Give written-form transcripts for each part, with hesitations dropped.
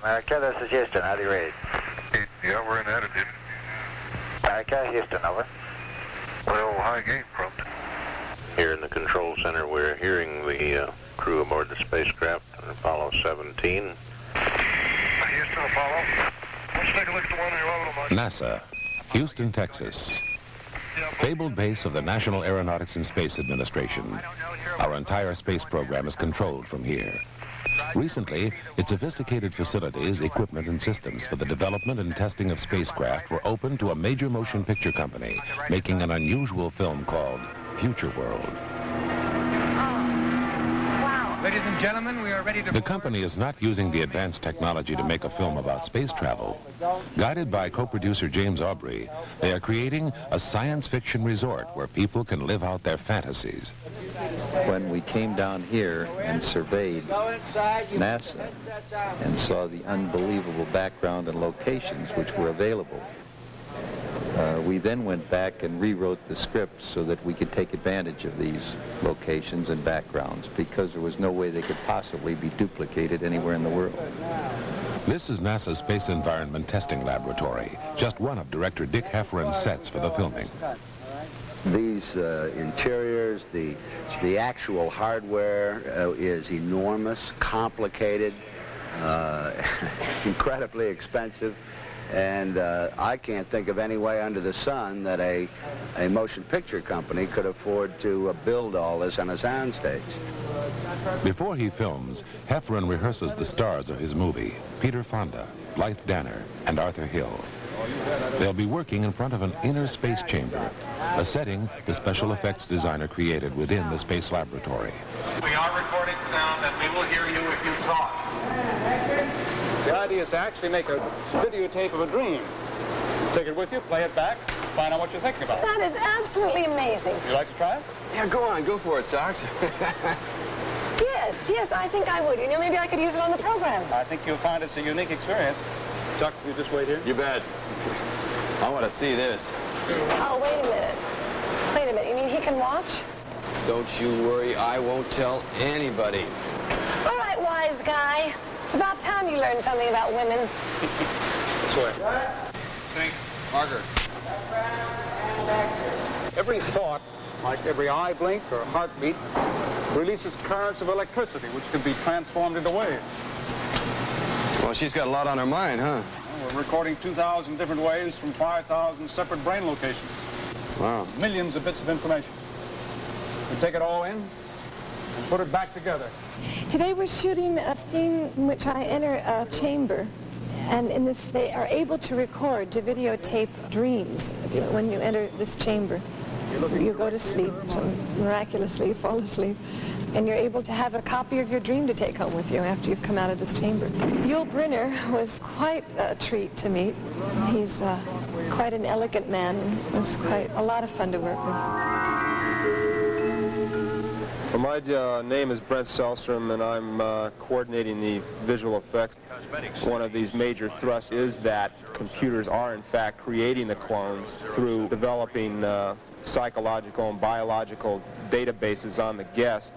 America, this is Houston. How do you read? Yeah, we're in attitude. America, Houston, over. Well, high gate prompt. Here in the control center, we're hearing the crew aboard the spacecraft, Apollo 17. Houston, Apollo. Let's take a look at the one you're on. NASA, Houston, Texas. Fabled base of the National Aeronautics and Space Administration. Our entire space program is controlled from here. Recently, its sophisticated facilities, equipment, and systems for the development and testing of spacecraft were opened to a major motion picture company making an unusual film called Future World. Ladies and gentlemen, we are ready to... The company is not using the advanced technology to make a film about space travel. Guided by co-producer James Aubrey, they are creating a science fiction resort where people can live out their fantasies. When we came down here and surveyed NASA and saw the unbelievable background and locations which were available, we then went back and rewrote the script so that we could take advantage of these locations and backgrounds because there was no way they could possibly be duplicated anywhere in the world. This is NASA's Space Environment Testing Laboratory, just one of director Dick Heffron's sets for the filming. These interiors, the actual hardware is enormous, complicated, incredibly expensive. And I can't think of any way under the sun that a motion picture company could afford to build all this on a soundstage. Before he films, Heffron rehearses the stars of his movie, Peter Fonda, Blythe Danner, and Arthur Hill. They'll be working in front of an inner space chamber, a setting the special effects designer created within the space laboratory. We are recording sound and we will hear you if you talk. The idea is to actually make a videotape of a dream. Take it with you, play it back, find out what you're thinking about. That is absolutely amazing. You like to try it? Yeah, go on, go for it, Sox. Yes, I think I would. You know, maybe I could use it on the program. I think you'll find it's a unique experience. Chuck, you just wait here. You bet. I want to see this. Oh, wait a minute. Wait a minute. You mean he can watch? Don't you worry, I won't tell anybody. All right, wise guy. It's about time you learned something about women. This way. Think, Margaret. Every thought, like every eye blink or heartbeat, releases currents of electricity, which can be transformed into waves. Well, she's got a lot on her mind, huh? Well, we're recording 2,000 different waves from 5,000 separate brain locations. Wow. Millions of bits of information. We take it all in and put it back together. Today we're shooting a scene in which I enter a chamber, and in this they are able to record, to videotape dreams. When you enter this chamber, you go to sleep, miraculously you fall asleep, and you're able to have a copy of your dream to take home with you after you've come out of this chamber. Yul Brynner was quite a treat to meet. He's quite an elegant man, and it was quite a lot of fun to work with. Well, my name is Brent Selstrom, and I'm coordinating the visual effects. One of these major thrusts is that computers are, in fact, creating the clones through developing psychological and biological databases on the guest,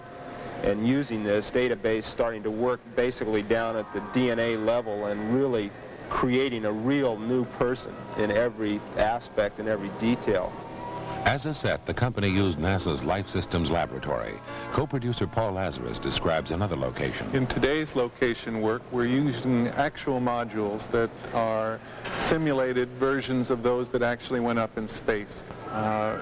and using this database, starting to work basically down at the DNA level and really creating a real new person in every aspect and every detail. As a set, the company used NASA's Life Systems Laboratory. Co-producer Paul Lazarus describes another location. In today's location work, we're using actual modules that are simulated versions of those that actually went up in space.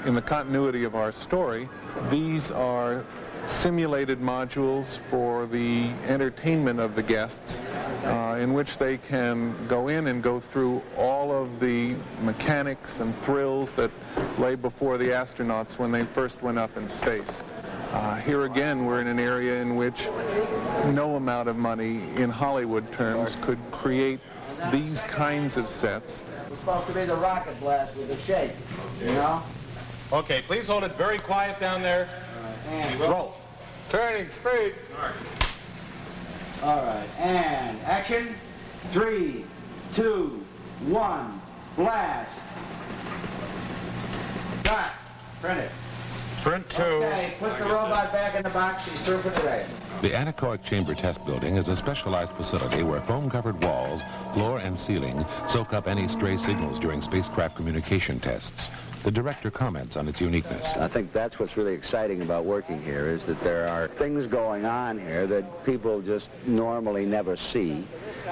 In the continuity of our story, these are simulated modules for the entertainment of the guests, in which they can go in and go through all of the mechanics and thrills that lay before the astronauts when they first went up in space. Here again, we're in an area in which no amount of money in Hollywood terms could create these kinds of sets. It's supposed to be the rocket blast with a shake, you know? Okay, please hold it very quiet down there. And roll. Turning speed. All right, and action. 3, 2, 1, blast. Cut. Print it. Sprint 2. Okay, put the robot back in the box. She's through for today. The anechoic chamber test building is a specialized facility where foam-covered walls, floor and ceiling soak up any stray signals during spacecraft communication tests. The director comments on its uniqueness. I think that's what's really exciting about working here, is that there are things going on here that people just normally never see,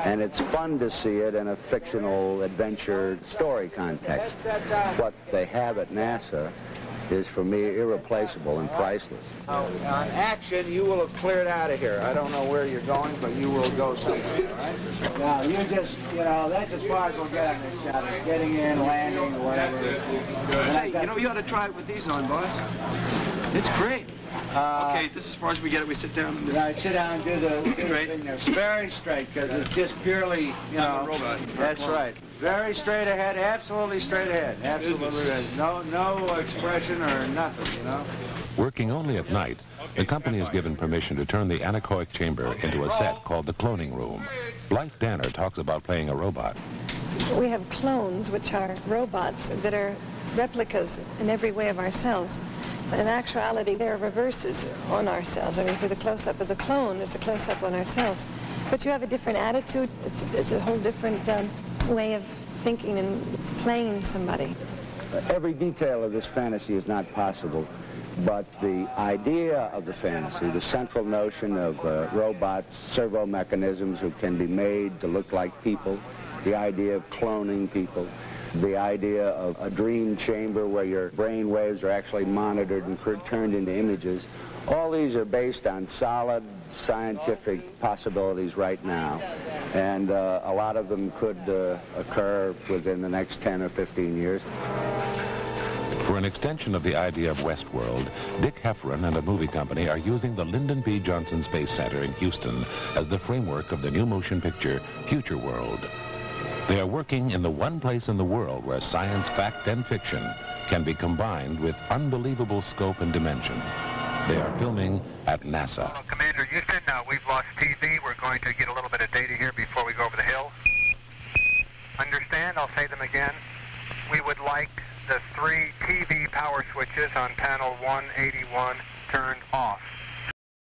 and it's fun to see it in a fictional adventure story context. What they have at NASA is, for me, irreplaceable and priceless. On action, you will have cleared out of here. I don't know where you're going, but you will go somewhere, all right? Now, you just, that's as far as we'll get on this shot. Getting in, landing, whatever. Say, you ought to try it with these on, boss. It's great. Okay, this is as far as we get it. We sit down. And sit down and do the thing there. Very straight, because it's just purely, robot. That's right. Very straight ahead, absolutely straight ahead. Absolutely. No expression or nothing, Working only at night, the company is given permission to turn the anechoic chamber into a set called the cloning room. Blythe Danner talks about playing a robot. We have clones, which are robots that are replicas in every way of ourselves. But in actuality, they're reverses on ourselves. I mean, for the close-up of the clone, there's a close-up on ourselves. But you have a different attitude. It's a whole different way of thinking and playing somebody. Every detail of this fantasy is not possible, but the idea of the fantasy, the central notion of robots, servo mechanisms who can be made to look like people, the idea of cloning people, the idea of a dream chamber where your brain waves are actually monitored and turned into images, all these are based on solid scientific possibilities right now, and a lot of them could occur within the next 10 or 15 years. For an extension of the idea of Westworld, Dick Heffron and a movie company are using the Lyndon B. Johnson Space Center in Houston as the framework of the new motion picture, Future World. They are working in the one place in the world where science, fact, and fiction can be combined with unbelievable scope and dimension. They are filming at NASA. Hello, Commander Houston. We've lost TV. We're going to get a little bit of data here before we go over the hill. Understand? I'll say them again. We would like the 3 TV power switches on panel 181 turned off.